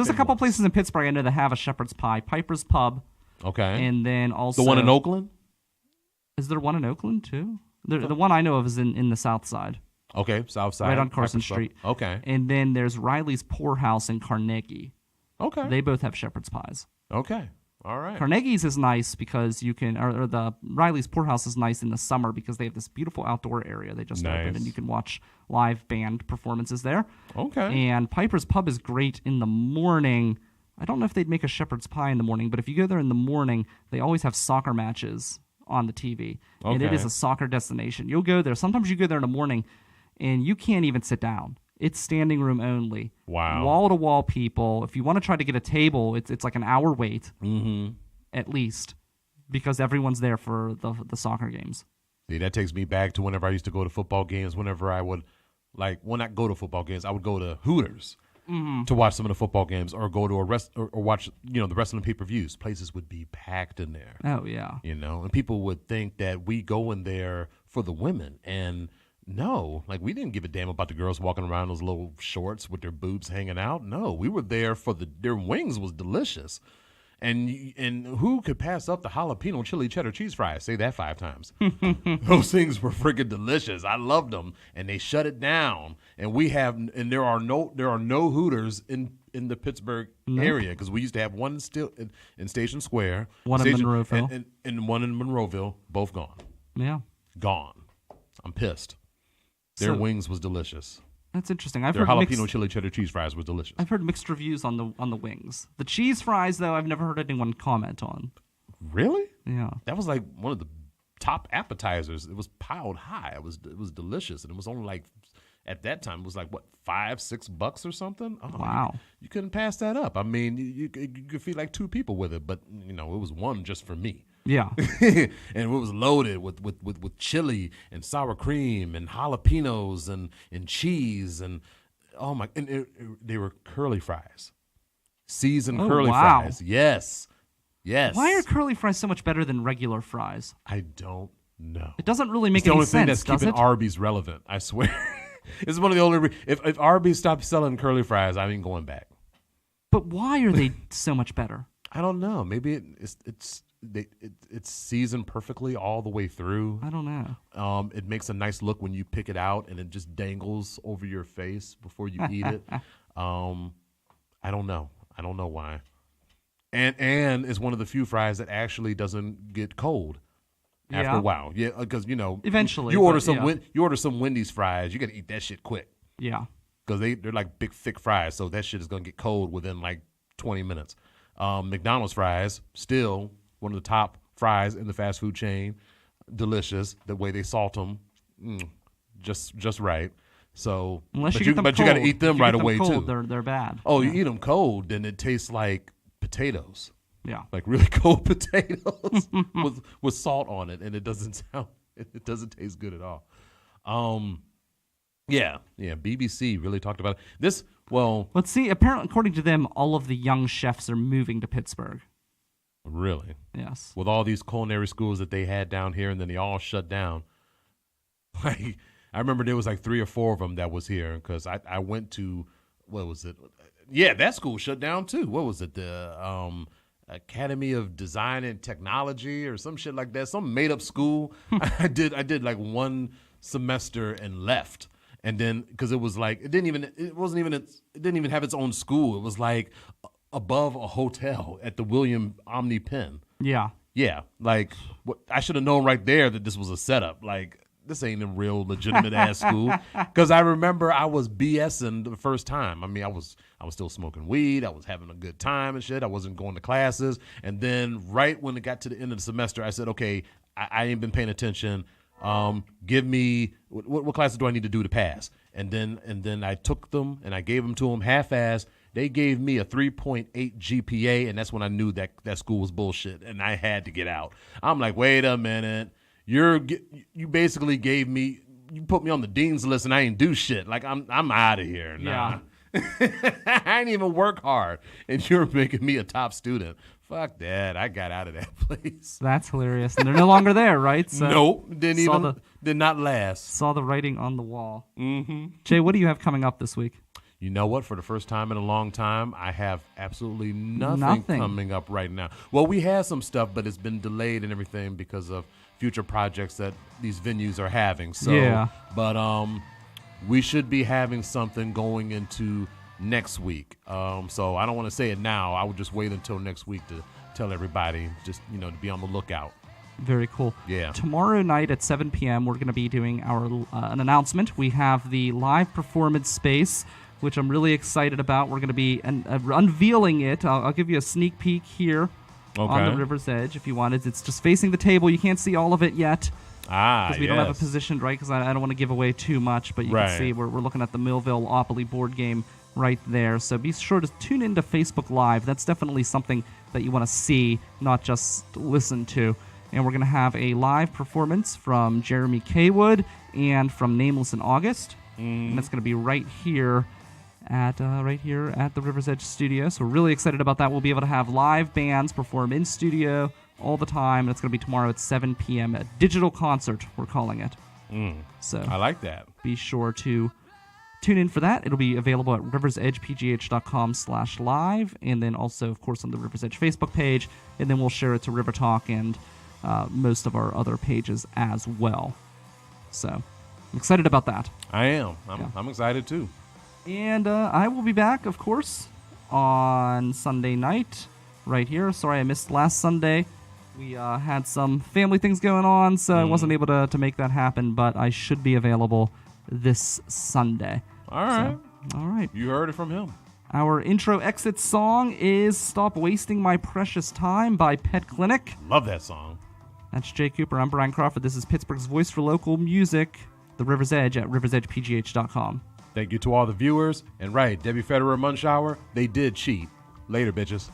a couple places in Pittsburgh I know that have a shepherd's pie. Piper's Pub. Okay. And then also the one in Oakland. Is there one in Oakland too? The one I know of is in the South Side. Okay, South Side. Right on Carson Street. Okay. And then there's Riley's Poorhouse in Carnegie. Okay. They both have shepherd's pies. Okay. All right. Carnegie's is nice because you can, or the Riley's Poorhouse is nice in the summer because they have this beautiful outdoor area they just opened, and you can watch live band performances there. Okay. And Piper's Pub is great in the morning. I don't know if they'd make a shepherd's pie in the morning, but if you go there in the morning, they always have soccer matches on the TV. Okay. And it is a soccer destination. You'll go there. Sometimes you go there in the morning, and you can't even sit down. It's standing room only. Wow. Wall-to-wall people. If you want to try to get a table, it's like an hour wait at least because everyone's there for the soccer games. See, that takes me back to whenever I used to go to football games. Whenever I would, when I go to football games, I would go to Hooters to watch some of the football games or go to or watch, the wrestling pay-per-views. Places would be packed in there. Oh, yeah. And people would think that we go in there for the women, and no, we didn't give a damn about the girls walking around those little shorts with their boobs hanging out. No, we were there for their wings was delicious. And who could pass up the jalapeno chili cheddar cheese fries? Say that 5 times. Those things were freaking delicious. I loved them, and they shut it down. And there are no Hooters in the Pittsburgh area because we used to have one still in Station Square, one in Monroeville, and one in Monroeville. Both gone. Yeah, gone. I'm pissed. Their wings was delicious. That's interesting. Their jalapeno chili cheddar cheese fries was delicious. I've heard mixed reviews on the wings. The cheese fries, though, I've never heard anyone comment on. Really? Yeah. That was one of the top appetizers. It was piled high. It was delicious, and it was only at that time it was $5, $6 or something. Oh, wow. You couldn't pass that up. I mean, you could feed 2 people with it, but it was one just for me. Yeah. And it was loaded with chili and sour cream and jalapenos and cheese and they were curly fries. Seasoned curly fries. Yes. Why are curly fries so much better than regular fries? I don't know. It doesn't really make any sense, does it? It's the only thing that's keeping Arby's relevant, I swear. It's one of the only if Arby's stopped selling curly fries, I ain't going back. But why are they so much better? I don't know. Maybe it's seasoned perfectly all the way through. I don't know. It makes a nice look when you pick it out and it just dangles over your face before you eat it. I don't know. I don't know why. And it's one of the few fries that actually doesn't get cold after a while. Yeah, because eventually you order some Wendy's fries, you got to eat that shit quick. Yeah, because they're like big thick fries, so that shit is gonna get cold within 20 minutes. McDonald's fries, still one of the top fries in the fast food chain. Delicious. The way they salt them, just right. So, but you got to eat them right away cold, too. They're bad. Oh, you eat them cold, then it tastes like potatoes. Yeah, like really cold potatoes with salt on it, and it doesn't taste good at all. Yeah, BBC really talked about it. This. Well, let's see. Apparently, according to them, all of the young chefs are moving to Pittsburgh. Really? Yes. With all these culinary schools that they had down here, and then they all shut down. Like, I remember there was like 3 or 4 of them that was here because I went to, what was it? Yeah, that school shut down too. What was it? The Academy of Design and Technology or some shit like that. Some made up school. I did like 1 semester and left. And then because it was like it didn't even have its own school. It was like above a hotel at the William Omni Penn. Yeah. Yeah. Like I should have known right there that this was a setup. Like this ain't a real legitimate ass school. Because I remember I was BSing the first time. I mean, I was still smoking weed. I was having a good time and shit. I wasn't going to classes. And then right when it got to the end of the semester, I said, okay, I ain't been paying attention. Give me what classes do I need to do to pass? And then I took them and I gave them to them half-assed. They gave me a 3.8 GPA, and that's when I knew that school was bullshit, and I had to get out. I'm like, wait a minute. You basically you put me on the dean's list, and I ain't do shit. Like I'm out of here. Nah. Yeah. I ain't even work hard, and you're making me a top student. Fuck that. I got out of that place. That's hilarious. And they're no longer there, right? So nope. Did not last. Saw the writing on the wall. Mm-hmm. Jay, what do you have coming up this week? You know what? For the first time in a long time, I have absolutely nothing coming up right now. Well, we had some stuff, but it's been delayed and everything because of future projects that these venues are having. So, yeah. But we should be having something going into next week. So I don't want to say it now. I would just wait until next week to tell everybody, just, to be on the lookout. Very cool. Yeah. Tomorrow night at 7 p.m., we're going to be doing an announcement. We have the live performance space, which I'm really excited about. We're going to be unveiling it. I'll give you a sneak peek here on the River's Edge if you want it. It's just facing the table. You can't see all of it yet. Because we don't have it positioned right, because I don't want to give away too much, but you can see we're looking at the Millville-Opoly board game right there. So be sure to tune into Facebook Live. That's definitely something that you want to see, not just listen to. And we're going to have a live performance from Jeremy Kaywood and from Nameless in August. And that's going to be right here at the River's Edge studio. So we're really excited about that. We'll be able to have live bands perform in studio all the time. And it's going to be tomorrow at 7 p.m. A digital concert, we're calling it. So I like that. Be sure to tune in for that. It'll be available at riversedgepgh.com/live, and then also, of course, on the River's Edge Facebook page, and then we'll share it to River Talk and most of our other pages as well. So I'm excited about that. I am. I'm excited too. And I will be back, of course, on Sunday night right here. Sorry I missed last Sunday. We had some family things going on, so I wasn't able to make that happen, but I should be available this Sunday. All right. So, all right. You heard it from him. Our intro exit song is Stop Wasting My Precious Time by Pet Clinic. Love that song. That's Jaye Cooper. I'm Brian Crawford. This is Pittsburgh's voice for local music, The River's Edge at riversedgepgh.com. Thank you to all the viewers. And Debbie Federer Munshauer, they did cheat. Later, bitches.